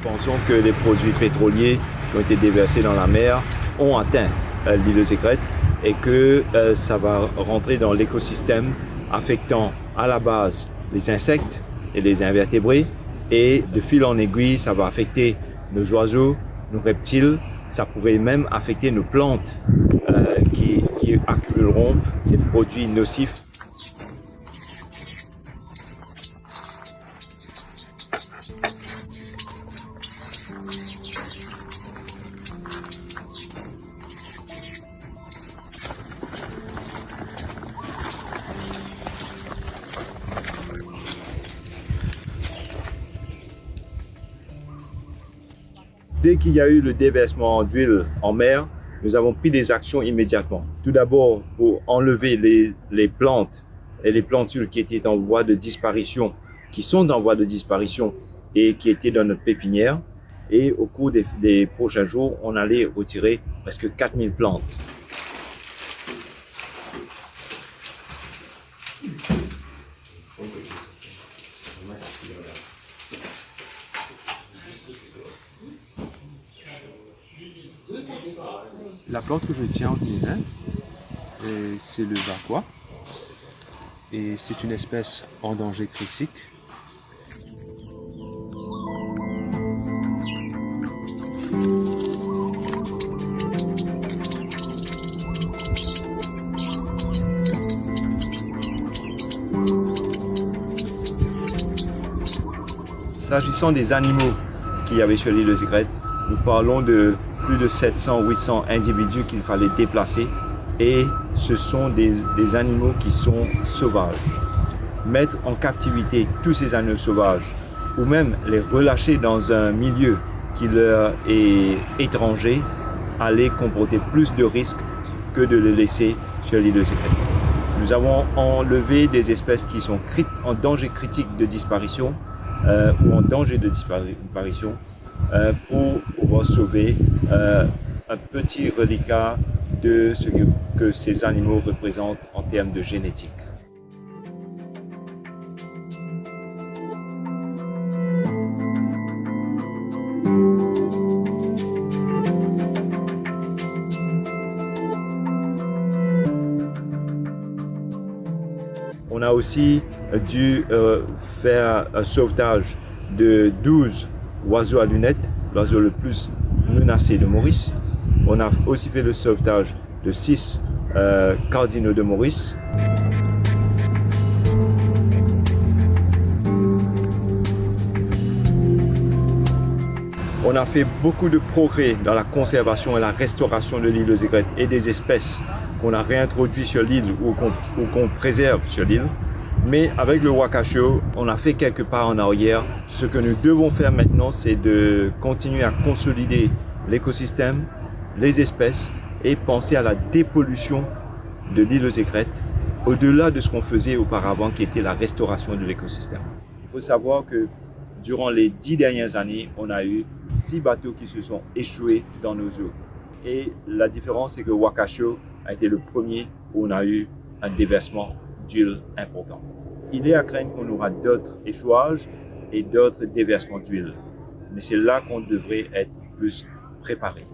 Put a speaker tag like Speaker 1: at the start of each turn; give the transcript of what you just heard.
Speaker 1: pensons que les produits pétroliers qui ont été déversés dans la mer ont atteint l'île de Secrète et que ça va rentrer dans l'écosystème affectant à la base les insectes et les invertébrés et de fil en aiguille, ça va affecter nos oiseaux, nos reptiles, ça pourrait même affecter nos plantes qui accumuleront ces produits nocifs. Dès qu'il y a eu le déversement d'huile en mer, nous avons pris des actions immédiatement. Tout d'abord, pour enlever les plantes et les plantules qui étaient en voie de disparition, qui sont en voie de disparition et qui étaient dans notre pépinière. Et au cours des prochains jours, on allait retirer presque 4000 plantes.
Speaker 2: La plante que je tiens entre mes mains, c'est le Vaqua et c'est une espèce en danger critique.
Speaker 1: S'agissant des animaux qu'il y avait sur l'île de Secrète, nous parlons de plus de 700-800 individus qu'il fallait déplacer et ce sont des animaux qui sont sauvages. Mettre en captivité tous ces animaux sauvages ou même les relâcher dans un milieu qui leur est étranger allait comporter plus de risques que de les laisser sur l'île de Secrète. Nous avons enlevé des espèces qui sont en danger critique de disparition ou en danger de disparition pour pouvoir sauver un petit reliquat de ce que ces animaux représentent en termes de génétique. On a aussi dû faire un sauvetage de 12 oiseaux à lunettes, l'oiseau le plus menacé de Maurice. On a aussi fait le sauvetage de 6 cardinaux de Maurice. On a fait beaucoup de progrès dans la conservation et la restauration de l'île de Secrète et des espèces qu'on a réintroduites sur l'île ou qu'on préserve sur l'île. Mais avec le Wakasho, on a fait quelques pas en arrière. Ce que nous devons faire maintenant, c'est de continuer à consolider l'écosystème, les espèces et penser à la dépollution de l'île de Secrète, au-delà de ce qu'on faisait auparavant, qui était la restauration de l'écosystème. Il faut savoir que durant les 10 dernières années, on a eu 6 bateaux qui se sont échoués dans nos eaux. Et la différence, c'est que Wakasho a été le premier où on a eu un déversement d'huile important. Il est à craindre qu'on aura d'autres échouages et d'autres déversements d'huile. Mais c'est là qu'on devrait être plus préparé.